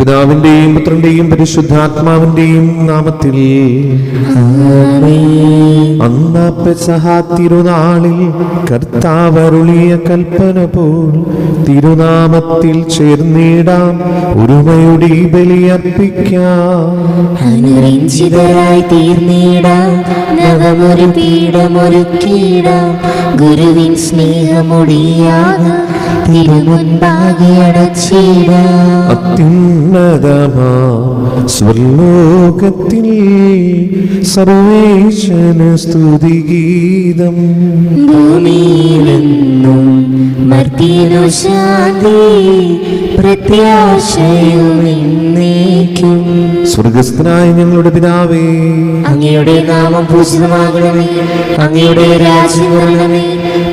പിതാവിന്റെയും പുത്രന്റെയും പരിശുദ്ധാത്മാവിന്റെയും നാമത്തിൽ അന്നാ പെസഹ തിരുനാളിൽ കർത്താവരുളിയ കൽപ്പന പോൽ തിരുനാമത്തിൽ ചേർന്നിടാം, ഒരുമയുടെ ബലിയർപ്പിക്കാം. അനുരഞ്ജിതരായി തീർന്നിടാം, നവമൊരു പീഠമൊരുക്കിടാം, ഗുരുവിൻ സ്നേഹമൊടിയാകാം, തിരുമുൻപാകെ അടച്ചിടാം. അത്യുന്നതമാ സ്വർലോകത്തിൽ സർവേശന സ്തുതിഗീതം. ഭൂമിയിലെന്നും മർത്യനു ശാന്തി, പ്രത്യാശയും എന്നേക്കും. സ്വർഗസ്ഥനായ ഞങ്ങളുടെ പിതാവേ, അങ്ങയുടെ നാമം പൂജിതമാകണമേ, അങ്ങയുടെ രാജ്യം വരണമേ,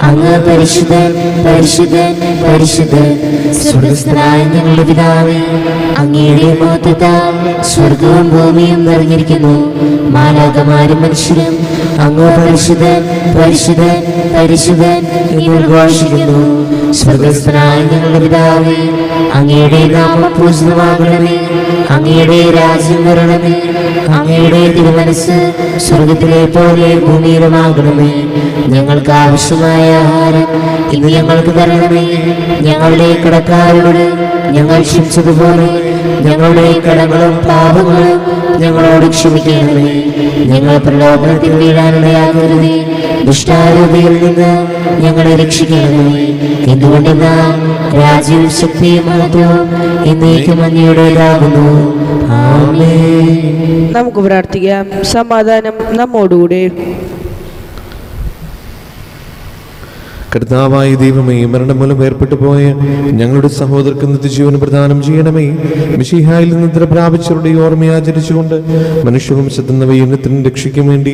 അങ്ങ് പരിശുദ്ധൻ പരിശുദ്ധൻ പരിശുദ്ധൻ. സ്വർഗസ്ഥനായ ഞങ്ങളുടെ പിതാവേ, അങ്ങയുടെ മഹത്വത്താൽ സ്വർഗവും ഭൂമിയും നിറഞ്ഞിരിക്കുന്നു. മാലാഖമാരും മനുഷ്യരും അങ്ങ് പരിശുദ്ധൻ പരിശുദ്ധൻ പരിശുദ്ധൻ എന്ന് ഘോഷിക്കുന്നു. സ്വർഗസ്ഥനായ ഞങ്ങളുടെ പിതാവേ, അങ്ങയുടെ നാമം പൂജിതമാകണമേ, അങ്ങയുടെ രാജ്യം വരണമേ, അങ്ങയുടെ തിരുമനസ്സ് സ്വർഗത്തിലെ പോലെ ഭൂമിയിലുമാകണമേ. ഞങ്ങൾക്ക് ആവശ്യമായ ആഹാരം ഇന്ന് ഞങ്ങൾക്ക് തരണമേ. ഞങ്ങളുടെ കടക്കാരോട് ഞങ്ങൾ ക്ഷമിച്ചതുപോലെ ഞങ്ങളുടെ കടങ്ങളും പാപങ്ങളും ഞങ്ങളോട് ക്ഷമിക്കണമേ. ഞങ്ങൾ പ്രലോഭനത്തിൽ വീഴാനിടയാക്കരുതേ, ദുഷ്ടാരൂപിയിൽ നിന്ന് ഞങ്ങളെ രക്ഷിക്കണമേ. എന്തുകൊണ്ടെന്നാൽ രാജ്യവും ശക്തിയും മഹത്വവും എന്നേക്കും അങ്ങയുടേതാകുന്നു. ആമേൻ. നമുക്ക് പ്രാർത്ഥിക്കാം. സമാധാനം നമ്മോടുകൂടെ. കർത്താവായ ദൈവമേ, മരണം മൂലം ഏർപ്പെട്ടു പോയ ഞങ്ങളുടെ സഹോദരർക്ക് നിത്യജീവൻ പ്രദാനം ചെയ്യണമേ. മിശിഹായിൽ നിന്ന് നിദ്ര പ്രാപിച്ചവരുടെ ഓർമ്മയാചരിച്ചുകൊണ്ട് മനുഷ്യവംശത്തിന് നവീകരണത്തിനും രക്ഷയ്ക്കും വേണ്ടി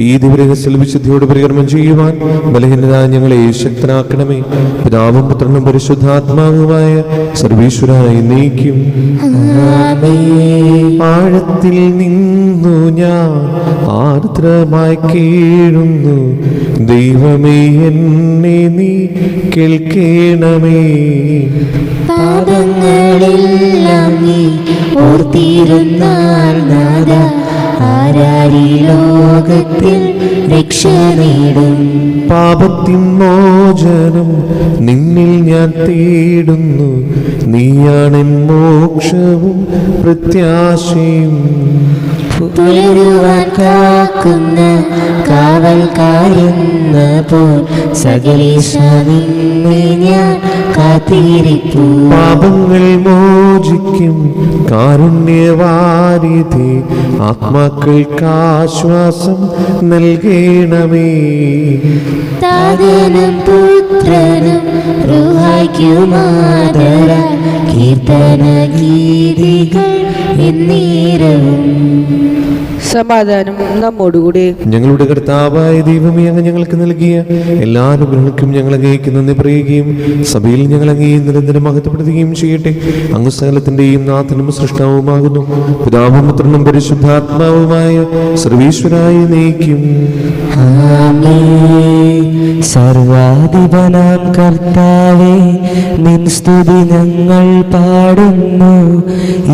ഈ ദിവരഹസ്യ വിശുദ്ധിയോട് പരികർമ്മം ചെയ്യുവാൻ ബലഹീനരായ ഞങ്ങളെ ശക്തരാക്കണമേ. പിതാവും പുത്രനും പരിശുദ്ധാത്മാവുമായ സർവീശ്വരായി നയിക്കും. ആഴത്തിൽ നിന്നു ഞാൻ ആർദ്രമായി കീഴുന്നു, ദൈവമേ എന്നെ നീ കേൾക്കണമേ. പാപങ്ങളെല്ലാം നീ ഓർത്തിരുന്നാൽ നാഥ, ആരാരി ലോകത്തിൽ രക്ഷ നേടും. പാപത്തിൻ മോചനം നിന്നിൽ ഞാൻ തേടുന്നു, നീയാണെൻ മോക്ഷവും പ്രത്യാശയും. പുലരുവാൻ കാക്കുന്ന കാവൽക്കാരെന്ന പോൽ സകലേശ നിന്നെ ഞാൻ കാത്തിരിപ്പൂ. പാപങ്ങൾ മോചിക്കും കാരുണ്യവാരിധി, ആത്മാക്കൾക്ക് ആശ്വാസം നൽകണമേ. താതനും പുത്രനും റൂഹായ്ക്കുമാതര കീർത്തന ഗീതികൾ എന്നേരവും. സമാധാനം നമ്മോടുകൂടെ. ഞങ്ങളുടെ കർത്താവായ ദൈവമേ, അങ്ങ് ഞങ്ങൾക്ക് നൽകിയ എല്ലാ അനുഗ്രഹങ്ങൾക്കും ഞങ്ങൾ അങ്ങേക്ക് നന്ദി പറയുകയും സഭയിൽ ഞങ്ങൾ അങ്ങേ നിരന്തരം മഹത്വപ്പെടുത്തുകയും ചെയ്യട്ടെ. അങ്ങ് സകലത്തിന്റെയും നാഥനും സൃഷ്ടാവുമാകുന്നു. പിതാവും പുത്രനും പരിശുദ്ധാത്മാവുമായ സർവീശ്വരായി നയിക്കും. സർവാധിപനാം കർത്താവേ, നിൻ സ്തുതി ഞങ്ങൾ പാടുന്നു.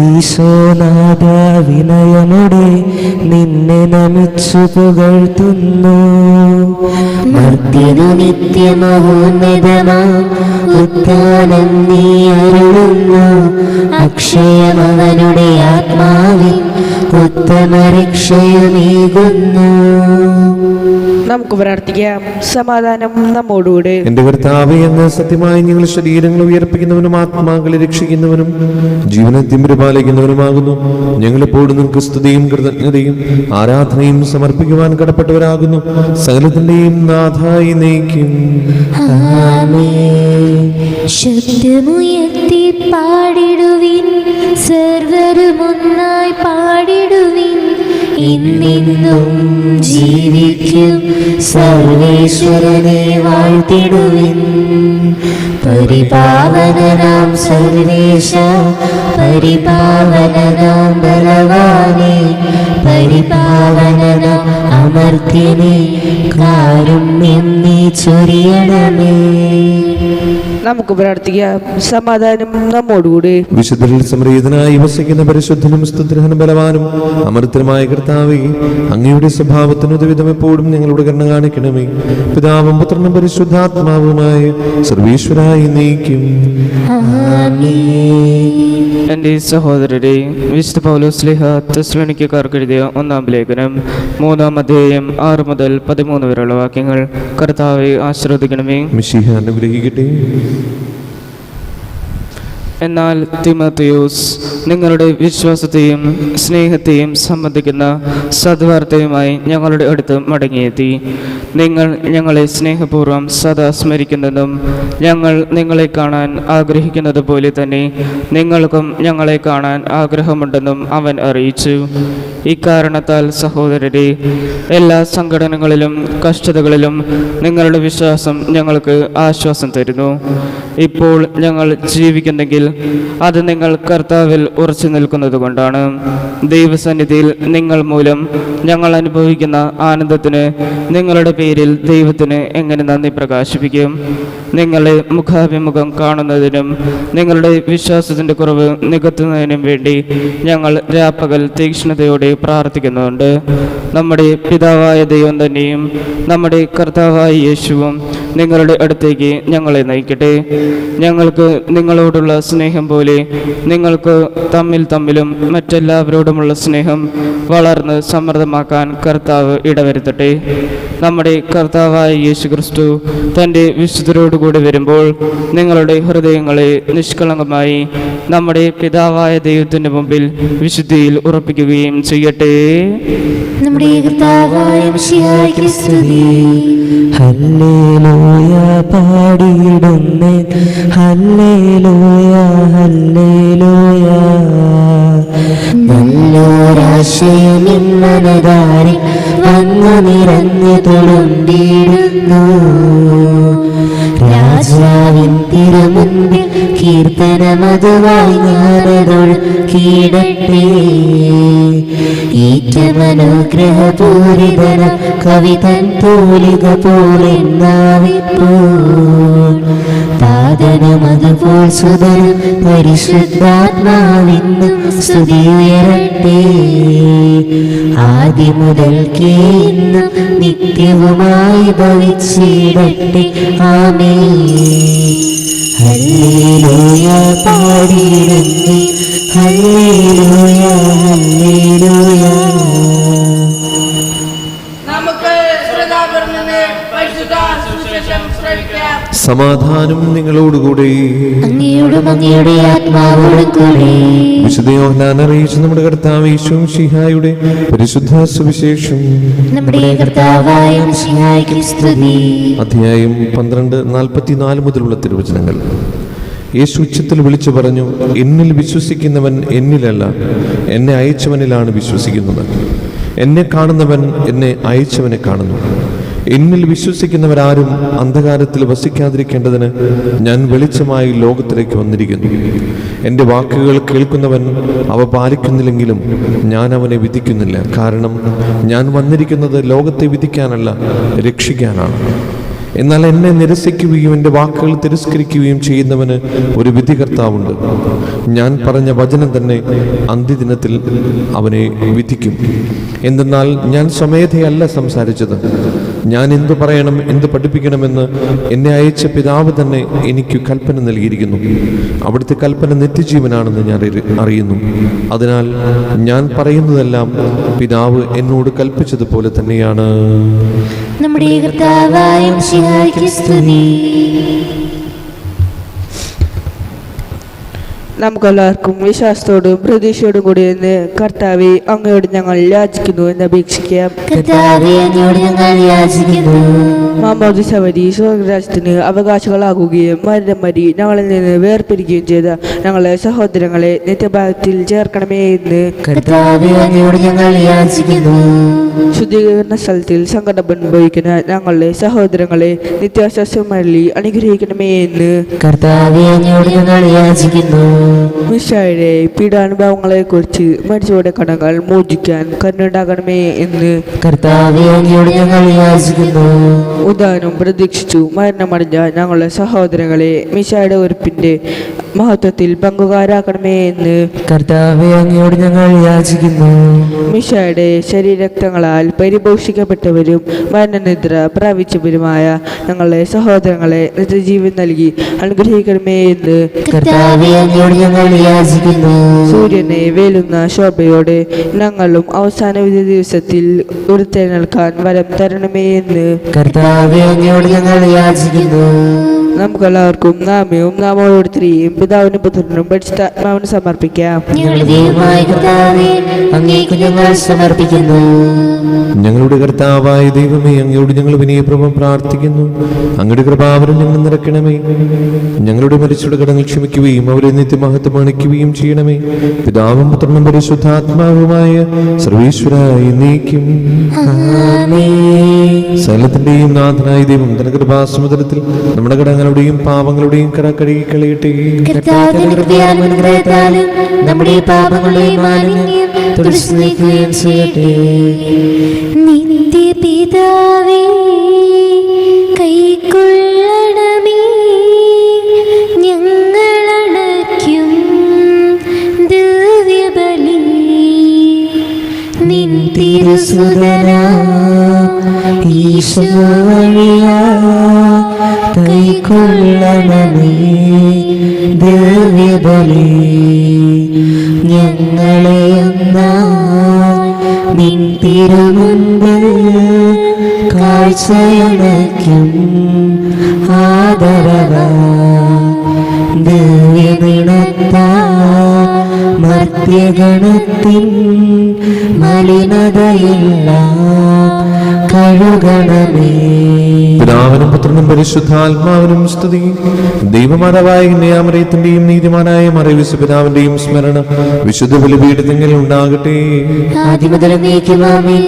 ഈശോനാഥ, വിനയമോടെ നിന്നെ നമിച്ചു പുകഴ്ത്തുന്നു. മർത്യനു നിത്യമഹോന്നതമാം ഉത്ഥാനം നീ അരുളുന്നു. അക്ഷയമവനുടെ ആത്മാവിൽ ഉത്തമ രക്ഷയുമേകുന്നു. നമുക്ക് പ്രാർത്ഥിക്കാം. സമാധാനം നമ്മോടുകൂടെ. എന്റെ കർത്താവേ, അങ്ങ് സത്യമായി ഞങ്ങളുടെ ശരീരങ്ങൾ ഉയർപ്പിക്കുന്നവനും ആത്മാക്കളെ രക്ഷിക്കുന്നവനും ജീവനത്യം പരിപാലിക്കുന്നവനുമാകുന്നു. ഞങ്ങളെപ്പോഴും നിങ്ങൾക്ക് സ്തുതിയും കൃതജ്ഞതയും ആരാധനയും സമർപ്പിക്കുവാൻ കടപ്പെട്ടവരാകുന്നു. സകലത്തിന്റെയും നാഥായി നയിക്കും. ശബ്ദമുയർത്തി പാടിടുവിൻ, സർവരും ഒന്നായി പാടിടുവിൻ. എന്നെന്നും ജീവിക്കും സർവേശ്വരനെ വാഴ്ത്തിടുവിൻ. പരിപാവനനാം സർവേശ, പരിപാവനനാം ബലവാനേ, പരിപാവനനാം അമർത്യനേ, കാരുണ്യം നീ ചൊരിയണമേ. നമുക്ക് പ്രാർത്ഥിക്കാം. സമാധാനം നമ്മോടുകൂടെ. വിശുദ്ധരിൽ സംപ്രീതനായി വസിക്കുന്ന പരിശുദ്ധനും സ്തുതിർഹനും ബലവാനും അമർത്തനുമായ കർത്താവേ, അങ്ങയുടെ സ്വഭാവത്തിന് ഉദവിധം എപ്പോഴും ഞങ്ങളോട് കരുണ കാണിക്കണമേ. പിതാവും പുത്രനും പരിശുദ്ധാത്മാവുമായ സർവീശ്വരായി നീക്കും. എൻ്റെ സഹോദരരെ, വിശുദ്ധ പൗലോസ് ശ്ലീഹ തെസ്സലോനിക്കക്കാർക്ക് എഴുതിയ 1-ാം ലേഖനം 3-ാം അധ്യായം 6 മുതൽ 13 വരെയുള്ള വാക്യങ്ങൾ കർത്താവെ ആശീർവദിക്കണമേ. മിശിഹ അനുഗ്രഹിക്കട്ടെ. എന്നാൽ തിമോത്തിയോസ് നിങ്ങളുടെ വിശ്വാസത്തെയും സ്നേഹത്തെയും സംബന്ധിക്കുന്ന സദ്വാർത്തയുമായി ഞങ്ങളുടെ അടുത്ത് മടങ്ങിയെത്തി. നിങ്ങൾ ഞങ്ങളെ സ്നേഹപൂർവ്വം സദാ സ്മരിക്കുന്നതും ഞങ്ങൾ നിങ്ങളെ കാണാൻ ആഗ്രഹിക്കുന്നത് പോലെ തന്നെ നിങ്ങൾക്കും ഞങ്ങളെ കാണാൻ ആഗ്രഹമുണ്ടെന്നും അവൻ അറിയിച്ചു. ഇക്കാരണത്താൽ സഹോദരരെ, എല്ലാ സംഘടനകളിലും കഷ്ടതകളിലും നിങ്ങളുടെ വിശ്വാസം ഞങ്ങൾക്ക് ആശ്വാസം തരുന്നു. ഇപ്പോൾ ഞങ്ങൾ ജീവിക്കുന്നെങ്കിൽ അത് നിങ്ങൾ കർത്താവിൽ ഉറച്ചു നിൽക്കുന്നത് കൊണ്ടാണ്. ദൈവസന്നിധിയിൽ നിങ്ങൾ മൂലം ഞങ്ങൾ അനുഭവിക്കുന്ന ആനന്ദത്തിന് നിങ്ങളുടെ പേരിൽ ദൈവത്തിന് എങ്ങനെ നന്ദി പ്രകാശിപ്പിക്കും? നിങ്ങളെ മുഖാഭിമുഖം കാണുന്നതിനും നിങ്ങളുടെ വിശ്വാസത്തിൻ്റെ കുറവ് നികത്തുന്നതിനും വേണ്ടി ഞങ്ങൾ രാപ്പകൽ തീക്ഷ്ണതയോടെ പ്രാർത്ഥിക്കുന്നുണ്ട്. നമ്മുടെ പിതാവായ ദൈവം തന്നെയും നമ്മുടെ കർത്താവായ യേശുവും നിങ്ങളുടെ അടുത്തേക്ക് ഞങ്ങളെ നയിക്കട്ടെ. ഞങ്ങൾക്ക് നിങ്ങളോടുള്ള സ്നേഹം പോലെ നിങ്ങൾക്ക് തമ്മിലും മറ്റെല്ലാവരോടുമുള്ള സ്നേഹം വളർന്ന് സമൃദ്ധമാക്കാൻ കർത്താവ് ഇടവരുത്തട്ടെ. നമ്മുടെ കർത്താവായ യേശു ക്രിസ്തു തൻ്റെ വിശുദ്ധരോടുകൂടി വരുമ്പോൾ നിങ്ങളുടെ ഹൃദയങ്ങളെ നിഷ്കളങ്കമായി നമ്മുടെ പിതാവായ ദൈവത്തിൻ്റെ മുമ്പിൽ വിശുദ്ധിയിൽ ഉറപ്പിക്കുകയും ചെയ്യട്ടെ. നമ്മുടെ കർത്താവായ മിശിഹായ്ക്ക് സ്തുതി. ഹല്ലേലൂയ പാടിയിടുന്നേ, ഹല്ലേലൂയ ഹല്ലേലൂയ. നല്ലൊരാശയം ഇന്നതാരിൽ വന്നു നിറഞ്ഞു തുളുമ്പിടുന്നു. രാജാവിൻ തിരുമുൻപിൽ കീർത്തനമതുവായി ഞാനതൊഴു കീടട്ടെ. ഏറ്റമനുഗ്രഹപൂരിതന കവിതൻ തൂലിക പോലെ പാദനമതുപോൽ സുതരും പരിശുദ്ധാത്മാവിന്നും സ്തുതി ഉയരട്ടെ. ആദ്യം മുതൽക്കേ ഇന്നും നിത്യവുമായി ഭവിച്ചിടട്ടെ. ആമേൻ. ഹല്ലേലൂയ പാടിയിടുന്നേ, ഹല്ലേലൂയ ഹല്ലേലൂയ. സമാധാനം നിങ്ങളോടുകൂടി. അങ്ങയോടും അങ്ങയുടെ ആത്മാവോടും കൂടെ. വിശുദ്ധ യോഹന്നാൻ അറിയിച്ച നമ്മുടെ കർത്താവ് യേശു മിശിഹായുടെ പരിശുദ്ധ സുവിശേഷം. നമ്മുടെ കർത്താവായ മിശിഹായ്ക്ക് സ്തുതി. അധ്യായം 12:44 മുതലുള്ള തിരുവചനങ്ങൾ. യേശു ഉച്ചത്തിൽ വിളിച്ചു പറഞ്ഞു, എന്നിൽ വിശ്വസിക്കുന്നവൻ എന്നിലല്ല, എന്നെ അയച്ചവനിലാണ് വിശ്വസിക്കുന്നത്. എന്നെ കാണുന്നവൻ എന്നെ അയച്ചവനെ കാണുന്നു. എന്നിൽ വിശ്വസിക്കുന്നവരാരും അന്ധകാരത്തിൽ വസിക്കാതിരിക്കേണ്ടതിന് ഞാൻ വെളിച്ചമായി ലോകത്തിലേക്ക് വന്നിരിക്കുന്നു. എൻ്റെ വാക്കുകൾ കേൾക്കുന്നവൻ അവ പാലിക്കുന്നില്ലെങ്കിലും ഞാൻ അവനെ വിധിക്കുന്നില്ല. കാരണം ഞാൻ വന്നിരിക്കുന്നത് ലോകത്തെ വിധിക്കാനല്ല, രക്ഷിക്കാനാണ്. എന്നാൽ എന്നെ നിരസിക്കുകയും എൻ്റെ വാക്കുകൾ തിരസ്കരിക്കുകയും ചെയ്യുന്നവന് ഒരു വിധികർത്താവുണ്ട്. ഞാൻ പറഞ്ഞ വചനം തന്നെ അന്ത്യദിനത്തിൽ അവനെ വിധിക്കും. എന്തെന്നാൽ ഞാൻ സ്വമേധയല്ല സംസാരിച്ചത്. ഞാൻ എന്തു പറയണം, എന്ത് പഠിപ്പിക്കണമെന്ന് എന്നെ അയച്ച പിതാവ് തന്നെ എനിക്ക് കൽപ്പന നൽകിയിരിക്കുന്നു. അവിടുത്തെ കൽപ്പന നിത്യജീവനാണെന്ന് ഞാൻ അറിയുന്നു. അതിനാൽ ഞാൻ പറയുന്നതെല്ലാം പിതാവ് എന്നോട് കൽപ്പിച്ചതുപോലെ തന്നെയാണ്. നമ്മുടെ കർത്താവായ മിശിഹായ്ക്ക് സ്തുതി. നമുക്കെല്ലാവർക്കും വിശ്വാസത്തോടും പ്രതീക്ഷയോടും കൂടി എന്ന് കർത്താവെ അങ്ങയോട് ഞങ്ങൾ യാചിക്കുന്നു എന്ന് അപേക്ഷിക്കാം. കർത്താവേ, അങ്ങയോട് ഞങ്ങൾ യാചിക്കുന്നു. മാമോദിസ വഴി സ്വർഗ്ഗരാജ്യത്തിന് അവകാശികളാകുകയും മരണം വഴി ഞങ്ങളിൽ നിന്ന് വേർപിരിക്കുകയും ചെയ്ത ഞങ്ങളെ സഹോദരങ്ങളെ നിത്യഭാഗത്തിൽ ചേർക്കണമേ എന്ന് കർത്താവേ, അങ്ങയോട് ഞങ്ങൾ യാചിക്കുന്നു. ശുദ്ധീകരണ സ്ഥലത്തിൽ സങ്കടം അനുഭവിക്കുന്ന ഞങ്ങളുടെ സഹോദരങ്ങളെ നിത്യാശ്വാസമല്ലി അനുഗ്രഹിക്കണമേ എന്ന് കർത്താവേ, അങ്ങയോട് ഞങ്ങൾ യാചിക്കുന്നു. മിശായുടെ പീഡാനുഭവങ്ങളെക്കുറിച്ച് മരിച്ചവരുടെ കടങ്ങൾ മോചിക്കാൻ കരുണയുണ്ടാകണമേ എന്ന് കർത്താവേ അങ്ങയോട് ഞങ്ങൾ യാചിക്കുന്നു. ഉദാനം പ്രതീക്ഷിച്ചു മരണമടഞ്ഞ ഞങ്ങളുടെ സഹോദരങ്ങളെ മിശായുടെ ഉറപ്പിന്റെ മഹത്വത്തിൽ പങ്കുകാരാക്കണമേ എന്ന് കർത്താവേ അങ്ങയോട് ഞങ്ങൾ യാചിക്കുന്നു. മിശായുടെ ശരീരക്തങ്ങളാൽ പരിപോഷിക്കപ്പെട്ടവരും മരണനിദ്ര പ്രാപിച്ചവരുമായ ഞങ്ങളുടെ സഹോദരങ്ങളെ നിത്യജീവൻ നൽകി അനുഗ്രഹിക്കണമേ എന്ന് കർത്താവേ അങ്ങയോട് ഞങ്ങൾ യാചിക്കുന്നു. സൂര്യനെ വേലുന്ന ശോഭയോടെ ഞങ്ങളും അവസാന വിധി ദിവസത്തിൽ ഉയർത്തെഴുന്നേൽക്കാൻ വരം തരണമേ എന്ന് കർത്താവേ അങ്ങയോട് ഞങ്ങൾ യാചിക്കുന്നു. നമുക്കെല്ലാവർക്കും നാമയും നാമോടുത്രിയും പിതാവിനും പുത്രനും പരിശുദ്ധാത്മാവിനും സമർപ്പിക്കാം. ഞങ്ങളുടെ ദൈവമായ കർത്താവേ അങ്ങേക്ക് ഞങ്ങൾ സമർപ്പിക്കുന്നു. ഞങ്ങളുടെ കർത്താവായ ദൈവമേ, അങ്ങയോട് ഞങ്ങൾ വിനയപൂർവ്വം പ്രാർത്ഥിക്കുന്നു. അങ്ങയുടെ കൃപാവരം ഞങ്ങൾ നിറയ്ക്കണമേ. ഞങ്ങളുടെ മരിച്ചവരുടെ കടങ്ങൾ ക്ഷമിക്കുകയും അവരെ നിത്യമഹത്വം അണിക്കുകയും ചെയ്യണമേ. പിതാവും പുത്രനും പരിശുദ്ധാത്മാവുമായ സർവീശ്വരായി നീക്കും. സകലത്തിന്റെയും നാഥനായ ദൈവം തന്റെ കൃപാസമുദ്രത്തിൽ നമ്മുടെ കടങ്ങളുടെയും പാപങ്ങളുടെയും കട കഴുകി കളയട്ടെ. കർത്താവിന്റെ കൃപയാലും അനുഗ്രഹത്താലും നമ്മുടെ പാപങ്ങളെയും മാലിന്യം തുടച്ചു നീക്കുകയും ചെയ്യട്ടെ. നിത്യപിതാവേ കൈക്കൊള്ളണമേ ഞങ്ങളണയ്ക്കും ദിവ്യബലി. നിൻ തിരുസുതനാം ഈശോ വഴിയായി കൈക്കൊള്ളണമേ ദിവ്യബലി. ഞങ്ങളെ ഒന്നായി നിൻ തിരുമുൻപിൽ കാഴ്ചയണയ്ക്കും ആദരവാ. ദിവ്യഗണത്താ മർത്യഗണത്തിൻ മലിനതയെല്ലാം കഴുകണമേ. പിതാവിനും പുത്രനും പരിശുദ്ധാത്മാവിനും സ്തുതി. ദൈവമാതാവായ കന്യാമറിയത്തിന്റെയും നീതിമാനായ മറിയൂസ പിതാവിന്റെയും സ്മരണ വിശുദ്ധ ബലിപീഠത്തിൽ ഉണ്ടാകട്ടെ. ആദിമുതൽ നീക്കുമാമേ.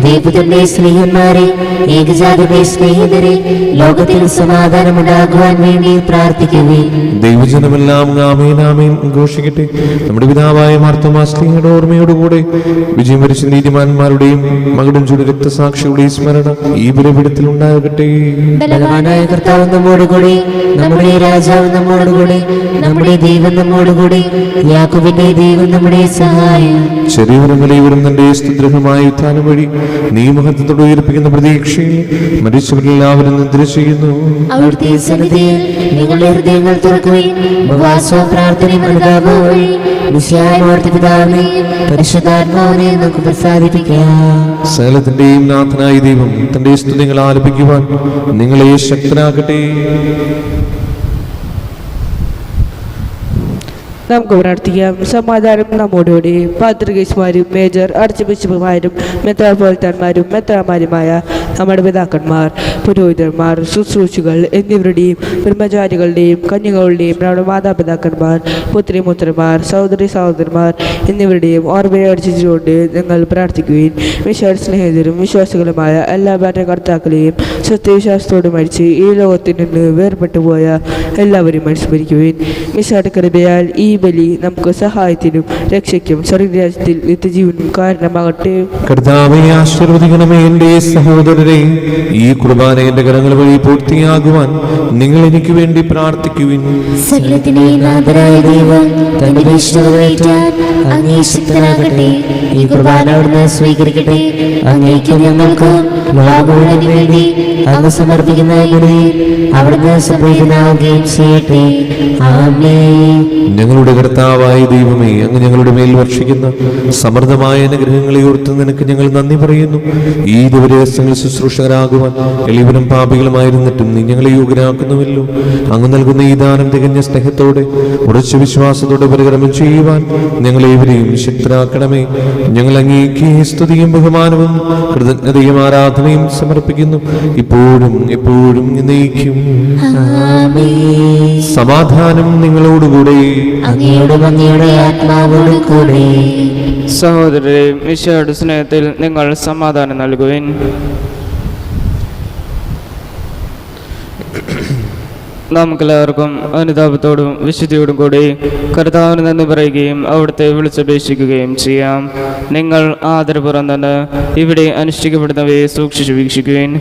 ദൈവത്തിന്റെ സ്നേഹന്മാരെ, ഏകജാതരുടെ സ്നേഹിതരെ, ലോകത്തിൽ സമാധാനമുണ്ടാകുവാൻ വേണ്ടി പ്രാർത്ഥിക്കുവേ. ദൈവജനമെല്ലാം ആമേൻ ആമേൻ ഘോഷിക്കട്ടെ. നമ്മുടെ പിതാവായ മാർത്തോമാസ്ലിഹയുടെ ഓർമ്മയോടുകൂടെ വിജയം വരിച്ച നീതിമാന്മാരുടെയും മകുടം ചൂട് രക്തസാക്ഷികളുടെയും സ്മരണ ഈ ബലിപീഠത്തിൽ ഉണ്ടാകട്ടെ. ബലവാനായ കർത്താവ് നമ്മോടുകൂടി, നമ്മുടെ രാജാവ് നമ്മോടുകൂടി, നമ്മുടെ ദൈവം നമ്മോടുകൂടി, യാക്കോബിന്റെ ദൈവം നമ്മുടെ സഹായം. ചെറിയവരും വലിയവരും തന്റെ സ്തുത്യർഹമായ ഉത്ഥാനം വഴി നീ മഹത്വത്തോടെ ഉയർപ്പിക്കുന്ന പ്രതീക്ഷയിൽ മരിച്ചവരെല്ലാവരും നിദ്ര ചെയ്യുന്നു. അവിടുത്തെ സന്നിധിയിൽ നിങ്ങളുടെ ഹൃദയങ്ങൾ തുറക്കുകയും ഉപവാസവും പ്രാർത്ഥനയും അനുതാപവും വഴി മിശിഹായോർത്ത് പിതാവിനെയും പരിശുദ്ധാത്മാവിനെയും നമുക്ക് പ്രസാദിപ്പിക്കാം. സകലത്തിന്റെയും നാഥനായ ദൈവം തന്റെ സ്തുതികൾ ആലപിക്കുവാൻ നിങ്ങളെ ശക്തനാക്കട്ടെ. നമുക്ക് പ്രാർത്ഥിക്കാം. സമാധാനം നമ്മോടുകൂടി. പാത്രികേസ്മാരും മേജർ ആർച്ച് ബിഷപ്പുമാരും മെത്രാപോലിത്തന്മാരും മെത്രാമാരുമായ നമ്മുടെ പിതാക്കന്മാർ, പുരോഹിതന്മാർ, ശുശ്രൂഷികൾ എന്നിവരുടെയും ബ്രഹ്മചാരികളുടെയും കന്യകളുടെയും നമ്മുടെ മാതാപിതാക്കന്മാർ, പുത്രിമുത്രന്മാർ, സഹോദരി സഹോദരന്മാർ എന്നിവരുടെയും ഓർമ്മയെ അർച്ചിച്ചുകൊണ്ട് നിങ്ങൾ പ്രാർത്ഥിക്കുകയും വിശ്വാസ സ്നേഹിതരും വിശ്വാസികളുമായ എല്ലാ ഭരണകർത്താക്കളെയും സത്യവിശ്വാസത്തോട് മരിച്ച് ഈ ലോകത്തിൽ നിന്ന് വേർപെട്ടു പോയ എല്ലാവരും അനുസ്മരിക്കുകയും മിശായുടെ കൃപയാൽ ഈ ബലി നമുക്ക് സഹായത്തിനും രക്ഷയ്ക്കും സ്വർഗ്ഗരാജ്യത്തിൽ നിത്യജീവനും കാരണമാകട്ടെ. കർത്താവേ, ആശീർവദിക്കണമേ എന്റെ സഹോദരരെ. ഈ കുർബാന എന്റെ കരങ്ങൾ വഴി പൂർത്തിയാകുവാൻ നിങ്ങൾ എനിക്ക് വേണ്ടി പ്രാർത്ഥിക്കുവിൻ. സകലത്തിന്റെയും നാഥനായ ദൈവം തന്റെ വിഷ്ണുവായിട്ടാൻ അങ്ങേ ശക്തനാകട്ടെ. ഈ കുർബാന അവിടുന്ന് സ്വീകരിക്കട്ടെ. അങ്ങേക്കും ഞങ്ങൾക്കും ലോകമുഴുവനും വേണ്ടി അങ്ങ് സമർപ്പിക്കുന്ന ബലിയിൽ അവിടുന്ന് സംപ്രീതനാവുകയും ചെയ്യട്ടെ. ആമേൻ. ഞങ്ങളുടെ കർത്താവായ ദൈവമേ, അങ്ങ് ഞങ്ങളുടെ മേൽ വർഷിക്കുന്ന സമൃദ്ധമായ അനുഗ്രഹങ്ങളെ ഓർത്ത് നിനക്ക് ഞങ്ങൾ നന്ദി പറയുന്നു. ഈ ദിവരഹസ്യങ്ങൾ ശുശ്രൂഷകരാകുവാൻ എളിവരും പാപികളുമായിരുന്നിട്ടും നീ ഞങ്ങളെ യോഗ്യരാക്കുന്നുവല്ലോ. അങ്ങ് നൽകുന്ന ഈ ദാനം തികഞ്ഞ സ്നേഹത്തോടെ ഉറച്ച വിശ്വാസത്തോടെ പരികർമ്മം ചെയ്യുവാൻ ഞങ്ങളേവരെയും ശക്തരാക്കണമേ. ഞങ്ങൾ അങ്ങേക്ക് സ്തുതിയും ബഹുമാനവും കൃതജ്ഞതയും ആരാധനയും സമർപ്പിക്കുന്നു, ഇപ്പോഴും എപ്പോഴും എന്നേക്കും. സമാധാനം നിങ്ങളോടുകൂടെ. അങ്ങയോടും അങ്ങയുടെ ആത്മാവോടും കൂടെ. സഹോദരരെ, ഈശോയുടെ സ്നേഹത്തിൽ നിങ്ങൾ സമാധാനം നൽകുവിൻ. നമുക്കെല്ലാവർക്കും അനുതാപത്തോടും വിശുദ്ധിയോടും കൂടി കർത്താവിന് നന്ദി പറയുകയും അവിടുത്തെ വിളിച്ചപേക്ഷിക്കുകയും ചെയ്യാം. നിങ്ങൾ ആദരപൂർവ്വം നിന്ന് ഇവിടെ അനുഷ്ഠിക്കപ്പെടുന്നവയെ സൂക്ഷിച്ചു വീക്ഷിക്കുകയും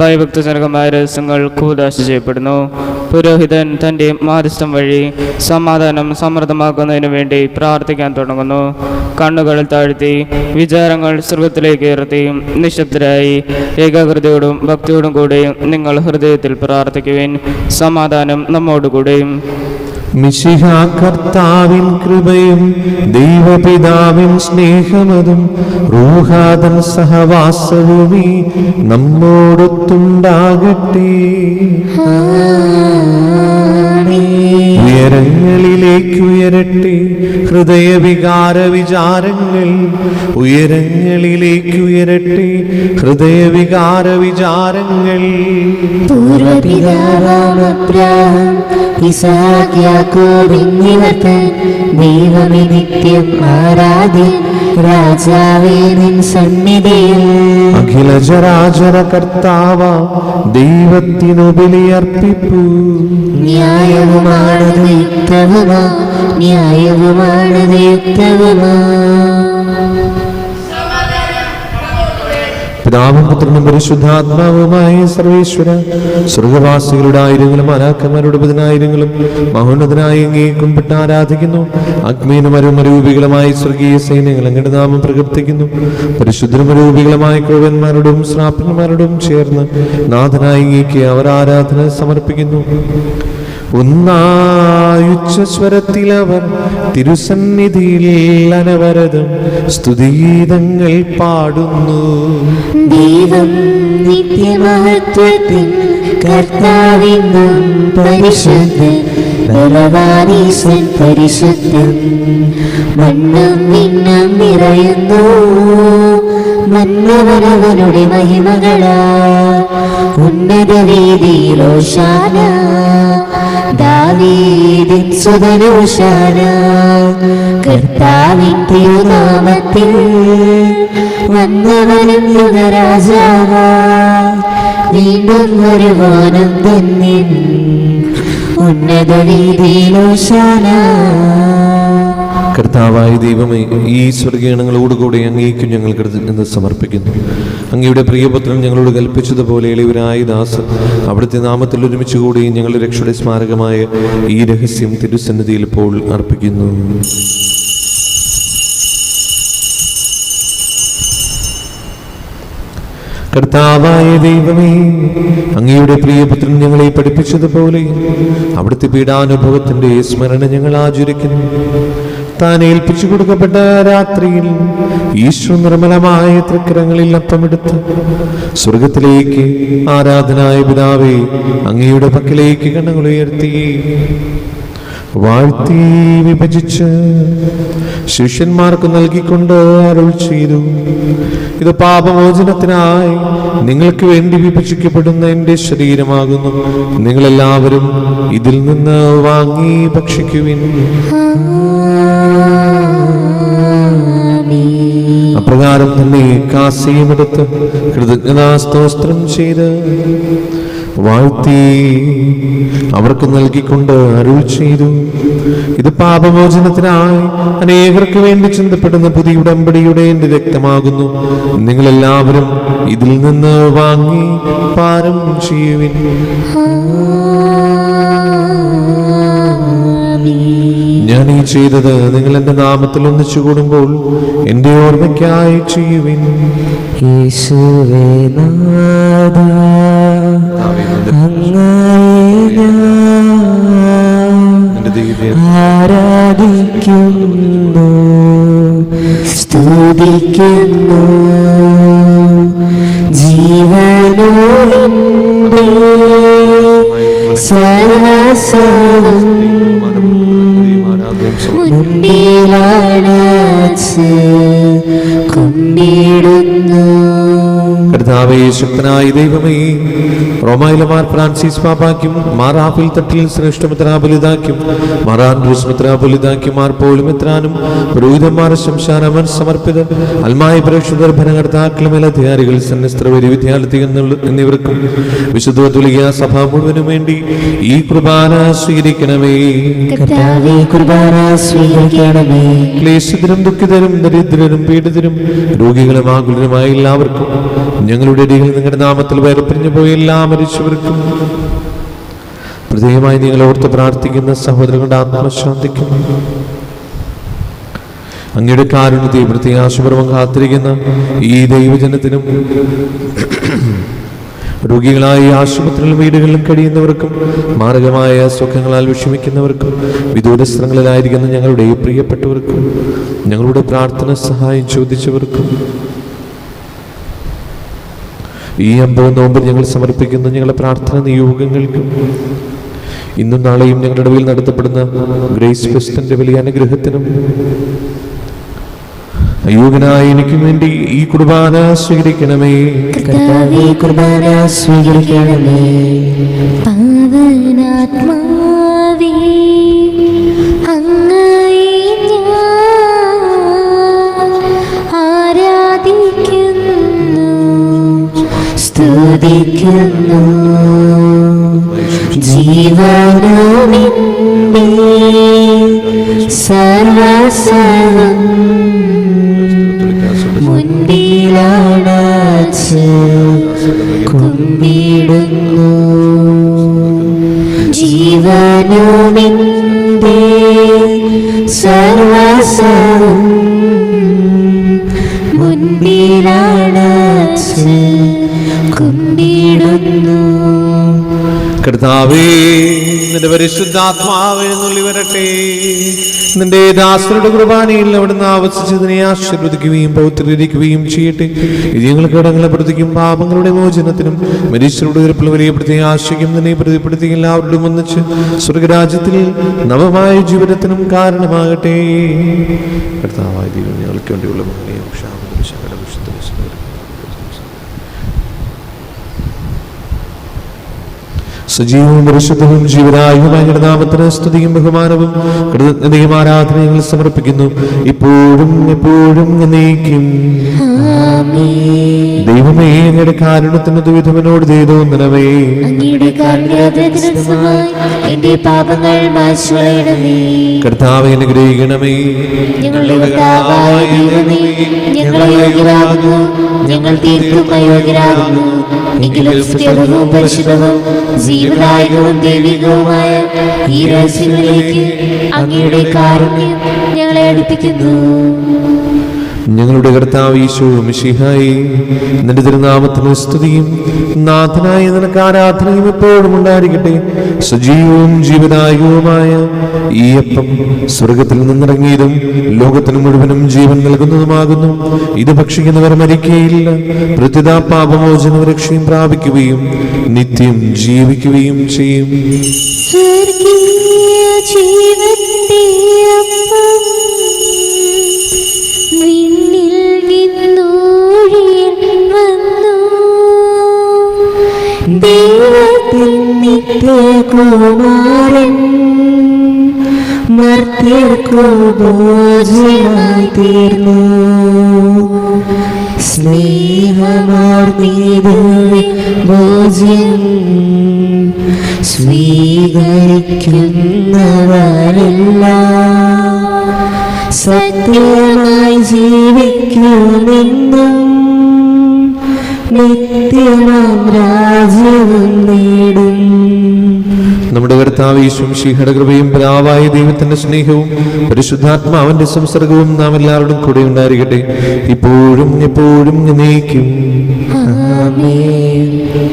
ഭയഭക്തജനകമായ രഹസ്യങ്ങൾ കൂദാശ ചെയ്യപ്പെടുന്നു. പുരോഹിതൻ തൻ്റെ മാധ്യസ്ഥം വഴി സമാധാനം സമൃദ്ധമാക്കുന്നതിന് വേണ്ടി പ്രാർത്ഥിക്കാൻ തുടങ്ങുന്നു. കണ്ണുകൾ താഴ്ത്തി വിചാരങ്ങൾ സ്വർഗത്തിലേക്ക് ഉയർത്തി നിശബ്ദരായി ഏകാഗ്രതയോടും ഭക്തിയോടും കൂടി നിങ്ങൾ ഹൃദയത്തിൽ പ്രാർത്ഥിക്കുവിൻ. സമാധാനം നമ്മോടുകൂടെയും. മിശിഹ കർത്താവിൻ കൃപയും ദൈവപിതാവിൻ സ്നേഹമതും റൂഹാദൻ സഹവാസവുമീ നമ്മോടൊത്തുണ്ടാകട്ടെ. ഉയരങ്ങളിലേക്ക് ഉയരട്ടെ ഹൃദയവികാര വിചാരങ്ങൾ, ഉയരങ്ങളിലേക്ക് ഉയരട്ടെ ഹൃദയവികാര വിചാരങ്ങൾ. പൂർവപിതാവാം അബ്രാഹാം ഇസ്ഹാക്ക് യാക്കോബ് എന്നിവർക്ക് ദൈവമേ നിത്യം ആരാധ്യൻ, രാജാവേ നിൻ സന്നിധിയിൽ അഖില ചരാചര കർത്താവ ദൈവത്തിനു ബലിയർപ്പിപ്പൂ. ന്യായവുമാണത് യുക്തവുമാ, ന്യായവുമാണത് യുക്തവുമാ. പിതാവും പുത്രനും പരിശുദ്ധാത്മാവുമായ സർവേശ്വര, സ്വർഗവാസികളുടെ ആയിരങ്ങളും അനാക്കന്മാരുടെ പതിനായിരങ്ങളും മഹോന്നതനായി അങ്ങേ കുമ്പിട്ട് ആരാധിക്കുന്നു. അഗ്മീനമരും അരൂപികളുമായ സ്വർഗീയ സൈന്യങ്ങൾ അങ്ങയുടെ നാമം പ്രകീർത്തിക്കുന്നു. പരിശുദ്ധരും അരൂപികളുമായ ക്രൂവന്മാരോടും ശ്രാപ്പന്മാരോടും ചേർന്ന് നാഥനായി അങ്ങേക്ക് അവർ ആരാധന സമർപ്പിക്കുന്നു. ഒന്നായുച്ചസ്വരത്തിലവർ തിരുസന്നിധിയിൽ അനവരതം സ്തുതിഗീതങ്ങൾ പാടുന്നു. ദൈവം നിത്യമഹത്വത്തിൻ കർത്താവെന്നും പരിശുദ്ധൻ, ബലവാനീശൻ പരിശുദ്ധൻ. മണ്ണും വിണ്ണും നിറയുന്നു മന്നവനവനുടെ മഹിമകളാ. ഉന്നത വീതിയിൽ ഹോശാന, ദാവീദിൻ സുതൻ ഹോശാന. കർത്താവിൻ തിരുനാമത്തിൽ വന്നവനും യുഗരാജാവായി വീണ്ടും വരുവാനും ധന്യൻ. ഉന്നത വീതിയിൽ ഹോശാന. കർത്താവായ ദൈവമേ, ഈ സ്വർഗീയണങ്ങളോടുകൂടി അങ്ങേക്കും ഞങ്ങൾ കൃതജ്ഞത സമർപ്പിക്കുന്നു. അങ്ങയുടെ പ്രിയപുത്രൻ ഞങ്ങളോട് കൽപ്പിച്ചതുപോലെ എളിയവരായ ദാസൻ അവിടുത്തെ നാമത്തിൽ ഒരുമിച്ച് കൂടി ഞങ്ങളുടെ രക്ഷയുടെ സ്മാരകമായ ഈ രഹസ്യം തിരുസന്നിധിയിൽ ഇപ്പോൾ അർപ്പിക്കുന്നു. കർത്താവായ ദൈവമേ, അങ്ങയുടെ പ്രിയപുത്രൻ ഞങ്ങളെ പഠിപ്പിച്ചതുപോലെ അവിടുത്തെ പീഡാനുഭവത്തിന്റെ സ്മരണ ഞങ്ങൾ ആചരിക്കുന്നു. താൻ ഏൽപ്പിച്ചു കൊടുക്കപ്പെട്ട രാത്രിയിൽ ഈശോ നിർമ്മലമായ തൃക്കരങ്ങളിൽ അപ്പമെടുത്ത് സ്വർഗത്തിലേക്ക് ആരാധനായ പിതാവേ അങ്ങയുടെ പക്കലേക്ക് കണ്ണുകൾ ഉയർത്തി വാഴ്ത്തി വിഭജിച്ച് ശിഷ്യന്മാർക്ക് നൽകിക്കൊണ്ട് അരുൾ ചെയ്തു, ഇത് പാപമോചനത്തിനായി നിങ്ങൾക്ക് വേണ്ടി വിഭജിക്കപ്പെടുന്ന എൻ്റെ ശരീരമാകുന്നു. നിങ്ങളെല്ലാവരും ഇതിൽ നിന്ന് വാങ്ങി ഭക്ഷിക്കുവിൻ. അപ്രകാരം തന്നെ കാസിയുമെടുത്ത് കൃതജ്ഞതാസ്തോത്രം ചെയ്ത് വാഴ്ത്തി അവർക്ക് നൽകിക്കൊണ്ട് അരുൾ ചെയ്തു, ഇത് പാപമോചനത്തിനായി അനേകർക്ക് വേണ്ടി ചിന്തപ്പെടുന്ന പുതിയ ഉടമ്പടിയുടെ എൻ്റെ രക്തമാകുന്നു. നിങ്ങളെല്ലാവരും ഇതിൽ നിന്ന് വാങ്ങി പാനം ചെയ്യുവിൻ. ഞാൻ ഈ ചെയ്തത് നിങ്ങൾ എൻ്റെ നാമത്തിൽ ഒന്നിച്ചു കൂടുമ്പോൾ എൻ്റെ ഓർമ്മയ്ക്കായി ചെയ്യുവിൻ. യേശുവേ നാഥാ, അങ്ങയെ ഞാൻ ആരാധിക്കുന്നു, സ്തുതിക്കുന്നു. ജീവനോടെ സർവസ്വവും മുൻപിലണച്ച് കൊണ്ടിടുന്നു. കർത്താവേ, കർത്താവേ, ശക്തനായ ദൈവമേ, റോമായിലെ മാർ ഫ്രാൻസിസ് പാപ്പാക്കും മാർ ആപ്പിൽ തട്ടിൽ ശ്രേഷ്ഠ മെത്രാപൊലീതാക്കും മാർ ആൻഡ്രൂസ് മെത്രാപൊലീതാക്കും മാർ പോലും മെത്രാനും പുരോഹിതന്മാർ ശംശാനമൻ സമർപ്പിത അൽമായ പ്രേക്ഷകർ ഭരണകർത്താക്കൾ മേലധികാരികൾ സന്യസ്ത്രവരി വിദ്യാർത്ഥികൾ എന്നിവർക്കും വിശുദ്ധ തുലിയ സഭ മുഴുവനും വേണ്ടി ഈ കുർബാന സ്വീകരിക്കണമേ. കർത്താവേ, കുർബാന സ്വീകരിക്കണമേ. ക്ലേശിതരും ദുഃഖിതരും ദരിദ്രരും പീഡിതരും രോഗികളും ആകുലരുമായ എല്ലാവർക്കും ഞങ്ങളുടെ ഇടയിൽ നിങ്ങളുടെ നാമത്തിൽ വേർപിരിഞ്ഞു പോയ എല്ലാ മരിച്ചവർക്കും പ്രത്യേകമായി നിങ്ങൾ ഓർത്ത് പ്രാർത്ഥിക്കുന്ന സഹോദരങ്ങളുടെ ആത്മശാന്തിക്കും അങ്ങയുടെ കാരുണ്യത്തെ പ്രത്യാശപൂർവ്വം കാത്തിരിക്കുന്ന ഈ ദൈവജനത്തിനും രോഗികളായി ആശുപത്രികളിലും വീടുകളിലും കഴിയുന്നവർക്കും മാർഗമായ സുഖങ്ങളാൽ വിഷമിക്കുന്നവർക്കും വിദൂരസ്ഥലങ്ങളിലായിരിക്കുന്ന ഞങ്ങളുടെ പ്രിയപ്പെട്ടവർക്കും ഞങ്ങളുടെ പ്രാർത്ഥന സഹായം ചോദിച്ചവർക്കും ഈ 50 നോമ്പിൽ ഞങ്ങൾ സമർപ്പിക്കുന്ന ഞങ്ങളുടെ പ്രാർത്ഥന നിയോഗങ്ങൾക്കും ഇന്നും നാളെയും ഞങ്ങളുടെ ഇടയിൽ നടത്തപ്പെടുന്ന ഗ്രേസ് ഫെസ്റ്റിന്റെ വലിയ അനുഗ്രഹത്തിനും അയോഗ്യനായ എനിക്ക് വേണ്ടി ഈ കുർബാന സ്വീകരിക്കണമേ. കർത്താവേ, കുർബാന സ്വീകരിക്കണമേ. പാവനാത്മാവേ, അങ്ങയെ ഞാൻ ആരാധിക്കുന്നു, സ്തുതിക്കുന്നു. ജീവനുമിന്റെ സർവസവം മുൻപിലണച്ച് കുമ്പിടുന്നു. ജീവനുമിന്റെ സർവസവം മുൻപിലണച്ച് കുമ്പിടുന്നു. കർത്താവേ, നിന്റെ പരിശുദ്ധാത്മാവെഴുന്നള്ളി വരട്ടെ. നിന്റെ ദാസരുടെ കുർബാനയിൽ അവിടുന്ന് ആവസിച്ചതിനെ ആശീർവദിക്കുകയും പൗത്രീകരിക്കുകയും ചെയ്യട്ടെ. ഇത് ഞങ്ങൾക്ക് ഇടങ്ങളെ പ്രതിക്കും പാപങ്ങളുടെ മോചനത്തിനും മനുഷ്യരുടെ ഉയർപ്പിൽ വലിയ പ്രത്യാശയ്ക്കും നിന്നെ പ്രതിപ്പെടുത്തി എല്ലാവരോടും ഒന്നിച്ച് സ്വർഗരാജ്യത്തിൽ നവമായ ജീവിതത്തിനും കാരണമാകട്ടെ. കർത്താവായ ദൈവം, ഞങ്ങൾക്ക് വേണ്ടിയുള്ള സജീവവും പരിശുദ്ധവും ജീവനായുമായ നാമത്തിന് സ്തുതിയും ബഹുമാനവും കൃതജ്ഞതയും ആരാധനയും സമർപ്പിക്കുന്നു, ഇപ്പോഴും എപ്പോഴും എന്നേക്കും. ദൈവമേ, അങ്ങയുടെ കാരുണ്യത്തിന് ദുരിതവനോട് ചെയ്തോന്നണമേ. എന്റെ പാപങ്ങൾ മായ്ച്ചുകളയണമേ. കർത്താവേ, അനുഗ്രഹിക്കണമേ. ഞങ്ങളുടെ കർത്താവായ ദൈവമേ, ഞങ്ങൾ അയോഗ്യരാകുന്നു, ഞങ്ങൾ തീർത്തും അയോഗ്യരാകുന്നു. എങ്കിലും സ്തുത്യർഹവും പരിശുദ്ധവും ജീവദായകവും ദൈവികവുമായ ഈ രഹസ്യങ്ങളിലേക്ക് അങ്ങയുടെ കാരുണ്യം ഞങ്ങളെ അടുപ്പിക്കുന്നു. ഞങ്ങളുടെ കർത്താവ് ഈശോ മിശിഹായേ, നിന്റെ തിരുനാമത്തിന് സ്തുതിയും നാഥനായ നിനക്ക് ആരാധനയും എപ്പോഴും ഉണ്ടായിരിക്കട്ടെ. സജീവവും ജീവദായകവുമായ ഈ അപ്പം സ്വർഗത്തിൽ നിന്നിറങ്ങിയതും ലോകത്തിന് മുഴുവനും ജീവൻ നൽകുന്നതുമാകുന്നു. ഇത് ഭക്ഷിക്കുന്നവർ മരിക്കുകയില്ല, പ്രത്യുത പാപമോചനവും രക്ഷയും പ്രാപിക്കുകയും നിത്യം ജീവിക്കുകയും ചെയ്യും. സ്വർഗീയ ജീവന്റെ അപ്പം വിണ്ണിൽ നിന്നൂഴിൽ വന്നു, ദൈവത്തിൻ നിത്യകുമാരൻ മർത്യർക്കു ഭോജ്യമായി തീർന്നു. സ്നേഹമാർന്നീത് ഭോജ്യം സ്വീകരിക്കുന്നവരെല്ലാം സത്യമായി ജീവിക്കുമെന്നും നിത്യമാം രാജ്യവും നേടും. നമ്മുടെ കർത്താവ് യേശു മിശിഹായുടെ കൃപയും പിതാവായ ദൈവത്തിന്റെ സ്നേഹവും പരിശുദ്ധാത്മാവിന്റെ സംസർഗവും നാം എല്ലാവരോടും കൂടെ ഉണ്ടായിരിക്കട്ടെ, ഇപ്പോഴും എപ്പോഴും എന്നേക്കും.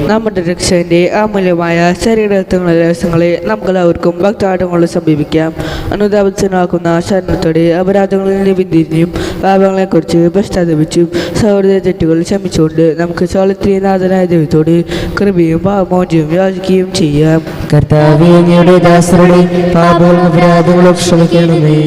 നമ്മുടെ രക്ഷകന്റെ അമൂല്യമായ ശരീരത്തിലുള്ള രഹസ്യങ്ങളെ നമുക്കെല്ലാവർക്കും ഭക്താടങ്ങളെ സമീപിക്കാം. അനുതാപത്തിനാക്കുന്ന ശരണത്തോടെ അപരാധങ്ങളിൽ നിന്ന് പിന്തിരിഞ്ഞും പാപങ്ങളെക്കുറിച്ച് പശ്ചാത്തപിച്ചും സഹോദര തെറ്റുകൾ ക്ഷമിച്ചുകൊണ്ട് നമുക്ക് സ്വാതന്ത്ര്യനാഥനായ ദൈവത്തോട് കൃപയും പാപമോചനവും യാചിക്കുകയും ചെയ്യാം. കർത്താവേ, അങ്ങയുടെ ദാസരുടെ പാപങ്ങളും അപരാധങ്ങളും ക്ഷമിക്കണമേ.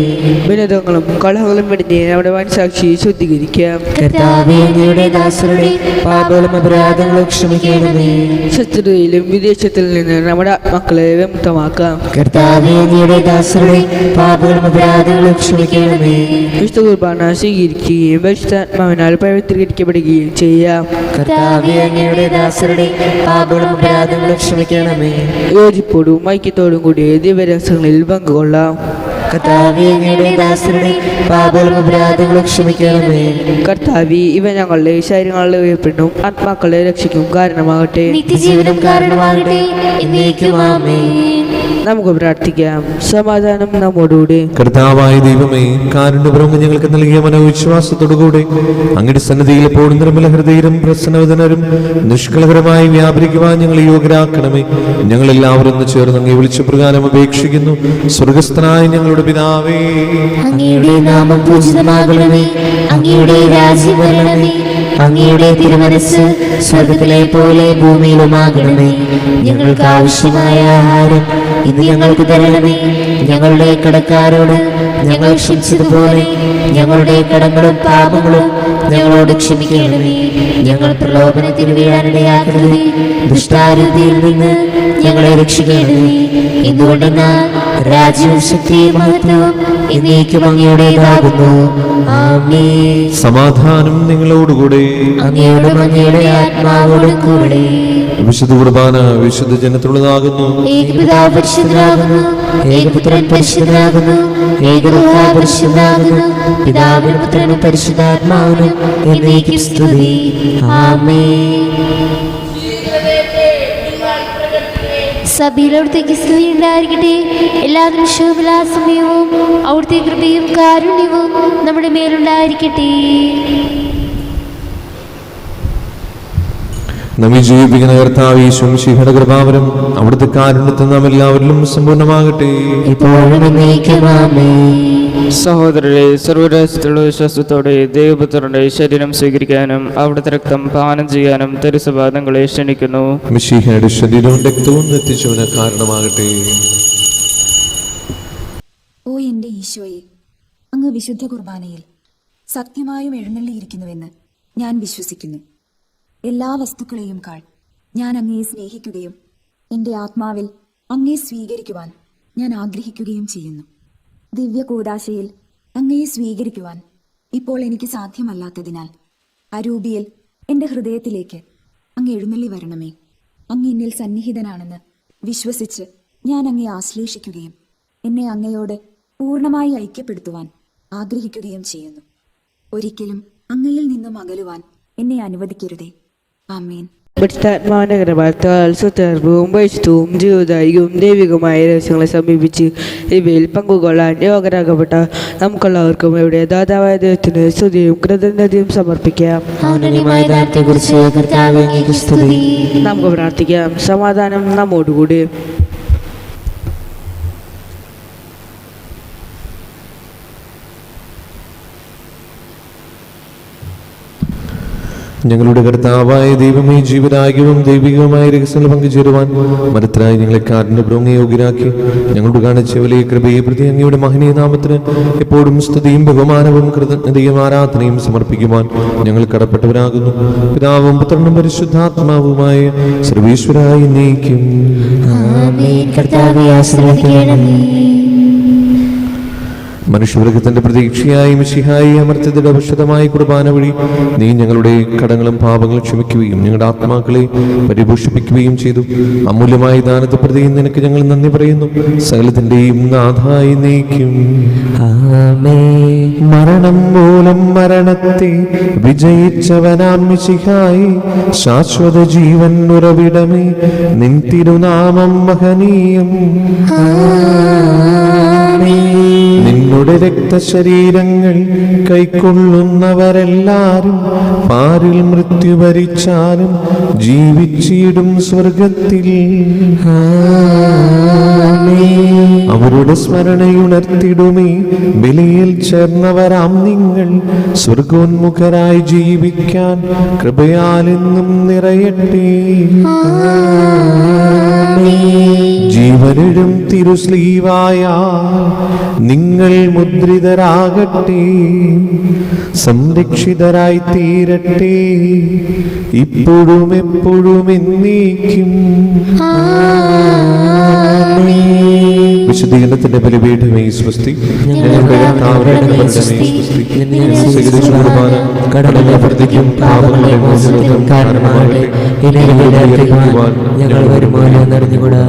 വിനോദങ്ങളും കളഹങ്ങളും വെടിഞ്ഞ് നമ്മുടെ മനസാക്ഷി ശുദ്ധീകരിക്കാം. കർത്താവേ, അങ്ങയുടെ ദാസരുടെ പാപങ്ങളും അപരാധങ്ങളും ക്ഷമിക്കണമേ. ശത്രുതയിലും വിദേശത്തിൽ നിന്ന് നമ്മുടെ ആത്മാക്കളെ വിമുക്തമാക്കാം. കർത്താവേ, അങ്ങയുടെ ദാസരുടെ പാപങ്ങളും അപരാധങ്ങളും ക്ഷമിക്കണമേ. വിശുദ്ധ കുർബാന സ്വീകരിക്കുകയും പരിശുദ്ധാത്മാവിനാൽ പവിത്രീകരിക്കപ്പെടുകയും ചെയ്യാം. കർത്താവേ, അങ്ങയുടെ ദാസരുടെ പാപങ്ങളും അപരാധങ്ങളും ക്ഷമിക്കണമേ. യോജിപ്പോടും ഐക്യത്തോടും കൂടി ദിവ്യരഹസ്യങ്ങളിൽ പങ്കുകൊള്ളാം. കർത്താവേ, അങ്ങയുടെ ദാസരുടെ പാപങ്ങളും അപരാധങ്ങളും ക്ഷമിക്കണമേ. കർത്താവേ, ഇവ ഞങ്ങളുടെ ശരീരങ്ങളുടെ ഉയർപ്പിനും ആത്മാക്കളെ രക്ഷിക്കും കാരണമാകട്ടെ. നിത്യജീവനം കാരണമാകട്ടെ. എന്നേക്കും ആമേൻ. നമുക്ക് പ്രാർത്ഥിക്കാം. സമാധാനം നമ്മോടുകൂടി. കർത്താവായ ദൈവമേ, കാരുണ്യപൂർവ്വം ഞങ്ങൾക്ക് നൽകിയ മനോവിശ്വാസത്തോടുകൂടെ അങ്ങയുടെ സന്നിധിയിൽ എപ്പോഴും നിർമ്മല ഹൃദയരും പ്രസന്നവദനരും നിഷ്കളങ്കരമായി വ്യാപരിക്കുവാൻ ഞങ്ങളെ യോഗ്യരാക്കണമേ. ഞങ്ങളെല്ലാവരും ഒന്ന് ചേർന്ന് അങ്ങേ വിളിച്ചു പ്രകാരം അപേക്ഷിക്കുന്നു. സ്വർഗസ്ഥനായ ഞങ്ങളുടെ പിതാവേ, അങ്ങയുടെ നാമം പൂജിതമാകണമേ. അങ്ങയുടെ രാജ്യം വരണമേ. അങ്ങയുടെ തിരുമനസ്സ് സ്വർഗത്തിലെ പോലെ ഭൂമിയിലുമാകണമേ. ഞങ്ങൾക്ക് ആവശ്യമായ ആഹാരം ഇന്ന് ഞങ്ങൾക്ക് തരണമേ. ഞങ്ങളുടെ കടക്കാരോട് ഞങ്ങൾ ക്ഷമിച്ചതുപോലെ ഞങ്ങളുടെ കടങ്ങളും പാപങ്ങളും ഞങ്ങളോട് ക്ഷമിക്കണമേ. ഞങ്ങൾ പ്രലോഭനത്തിന് വീഴാനിടയാക്കരുതേ. ദുഷ്ടാരൂപിയിൽ നിന്ന് ഞങ്ങളെ രക്ഷിക്കണമേ. എന്തുകൊണ്ടെന്നാൽ രാജ്യവും ശക്തിയും മഹത്വവും എന്നേക്കും അങ്ങയുടേതാകുന്നു. ആമേൻ. സമാധാനം നിങ്ങളോടുകൂടെ. അങ്ങയോടും അങ്ങയുടെ ആത്മാവോടും കൂടെ. വിശുദ്ധ കുർബാന വിശുദ്ധ ജനത്തിലുള്ളതാകുന്നു. ഏകപിതാവ് പരിശുദ്ധനാകുന്നു. ഏകപുത്രൻ പരിശുദ്ധനാകുന്നു. ഏകരൂഹ പരിശുദ്ധനാകുന്നു. പിതാവിനും പുത്രനും പരിശുദ്ധാത്മാവിനും എന്നേക്കും സ്തുതി. ആമേൻ. സഭയിൽ അവിടുത്തേക്ക് സ്തുതി ഉണ്ടായിരിക്കട്ടെ. എല്ലാ നിമിഷവും എല്ലാ സമയവും അവിടുത്തെ കൃപയും കാരുണ്യവും നമ്മുടെ മേലുണ്ടായിരിക്കട്ടെ. നമ്മെ ജീവിപ്പിക്കുന്ന കർത്താവ് യേശുവും ശിഹയുടെ കൃപാവരം അവിടുത്തെ കാരുണ്യത്തിൽ നാം എല്ലാവരിലും സമ്പൂർണ്ണമാകട്ടെ. ഇപ്പോഴും എന്നേക്കും ആമേൻ. സഹോദരരെ, സർവ്വരാജ്യത്തുള്ള വിശ്വാസത്തോടെ ദൈവപുത്രന്റെ ശരീരം സ്വീകരിക്കാനും അവിടുത്തെ രക്തം പാനം ചെയ്യാനും തിരുസഭാതങ്ങളെ ക്ഷണിക്കുന്നു. മിശിഹയുടെ ശരീരവും രക്തവും എത്തിച്ചവന് കാരണമാകട്ടെ. ഓ എൻ്റെ ഈശോയെ, അങ്ങ് വിശുദ്ധ കുർബാനയിൽ സത്യമായും എഴുന്നള്ളിയിരിക്കുന്നുവെന്ന് ഞാൻ വിശ്വസിക്കുന്നു. എല്ലാ വസ്തുക്കളെയും കാൾ ഞാൻ അങ്ങയെ സ്നേഹിക്കുകയും എൻ്റെ ആത്മാവിൽ അങ്ങയെ സ്വീകരിക്കുവാൻ ഞാൻ ആഗ്രഹിക്കുകയും ചെയ്യുന്നു. ദിവ്യ കൂദാശയിൽ അങ്ങയെ സ്വീകരിക്കുവാൻ ഇപ്പോൾ എനിക്ക് സാധ്യമല്ലാത്തതിനാൽ അരൂപിയിൽ എൻ്റെ ഹൃദയത്തിലേക്ക് അങ്ങ് എഴുന്നള്ളി വരണമേ. അങ്ങ് എന്നിൽ സന്നിഹിതനാണെന്ന് വിശ്വസിച്ച് ഞാൻ അങ്ങയെ ആശ്ലേഷിക്കുകയും എന്നെ അങ്ങയോട് പൂർണ്ണമായി ഐക്യപ്പെടുത്തുവാൻ ആഗ്രഹിക്കുകയും ചെയ്യുന്നു. ഒരിക്കലും അങ്ങയിൽ നിന്നും അകലുവാൻ എന്നെ അനുവദിക്കരുതേ. ആമേൻ. പരിശുദ്ധാത്മാവിന്റെ കൃപയാൽ സുതർവും വൈശുദ്ധവും ജീവദായികവും ദൈവികമായ രഹസ്യങ്ങളെ സമീപിച്ച് ഇവയിൽ പങ്കുകൊള്ളാൻ യോഗ്യരാകപ്പെട്ട നമുക്കെല്ലാവർക്കും ഇവിടെ ദാതാവായ ദൈവത്തിന് സ്തുതിയും കൃതജ്ഞതയും സമർപ്പിക്കാം. നമുക്ക് പ്രാർത്ഥിക്കാം. സമാധാനം നമ്മോടുകൂടി. ഞങ്ങളുടെ കർത്താവായ ദൈവമേ, ജീവരാഗ്യവും ദൈവികവുമായ രഹസ്യങ്ങൾ പങ്കുചേരുവാൻ മരത്തിനായി ഞങ്ങളെ കാരുണ്യപൂർവ്വം യോഗ്യരാക്കി ഞങ്ങളുടെ കാണിച്ച വലിയ കൃപയെ പ്രതി അങ്ങയുടെ മഹനീയ നാമത്തിന് എപ്പോഴും സ്തുതിയും ബഹുമാനവും കൃതജ്ഞതയും ആരാധനയും സമർപ്പിക്കുവാൻ ഞങ്ങൾ കടപ്പെട്ടവരാകുന്നു. പിതാവും പുത്രനും പരിശുദ്ധാത്മാവുമായ സർവീശ്വരായി നീക്കും. മനുഷ്യവർഗത്തിന്റെ പ്രതീക്ഷയായി മിശിഹായി അമർത്യതയുടെ ഔഷധമായ കുർബാന വഴി നീ ഞങ്ങളുടെ കടങ്ങളും പാപങ്ങളും ക്ഷമിക്കുകയും ഞങ്ങളുടെ ആത്മാക്കളെ പരിപോഷിപ്പിക്കുകയും ചെയ്തു. അമൂല്യമായ ദാനത്തെ പ്രതി നിനക്ക് ഞങ്ങൾ നന്ദി പറയുന്നു. സകലത്തിന്റെയും നാഥായി നീക്കും. മരണം മൂലം മരണത്തെ വിജയിച്ചവനാം മിശിഹായി ശാശ്വത ജീവൻ ഉറവിടമേ, നിൻ തിരുനാമം മഹനീയം. നിന്നുടെ രക്തശരീരങ്ങൾ കൈക്കൊള്ളുന്നവരെല്ലാരും പാരിൽ മൃത്യു വരിച്ചാലും ജീവിച്ചിടും സ്വർഗത്തിൽ. അവരുടെ സ്മരണയുണർത്തിടുമേ. ബലിയിൽ ചേർന്നവരാം നിങ്ങൾ സ്വർഗോന്മുഖരായി ജീവിക്കാൻ കൃപയാലെന്നും നിറയട്ടെ. ജീവനിടും തിരുസ്ലീവായ നിങ്ങൾ മുദ്രിതരാകട്ടെ, സംരക്ഷിതരായി തീരട്ടെ, ഇപ്പോഴും എപ്പോഴും എന്നേക്കും. വിശുദ്ധീകരണത്തിന്റെ ബലിപീഠമേ സ്വസ്തി. ഞങ്ങളുടെ കർത്താവേ സ്വസ്തി. സ്വീകരിച്ച കുർബാന കടങ്ങളുടെ പ്രതിക്കും പാപങ്ങളുടെ മോചനത്തിനും കാരണമാകട്ടെ. ഇനി ഞങ്ങൾ വരുമാനം എന്നറിഞ്ഞുകൂടാ.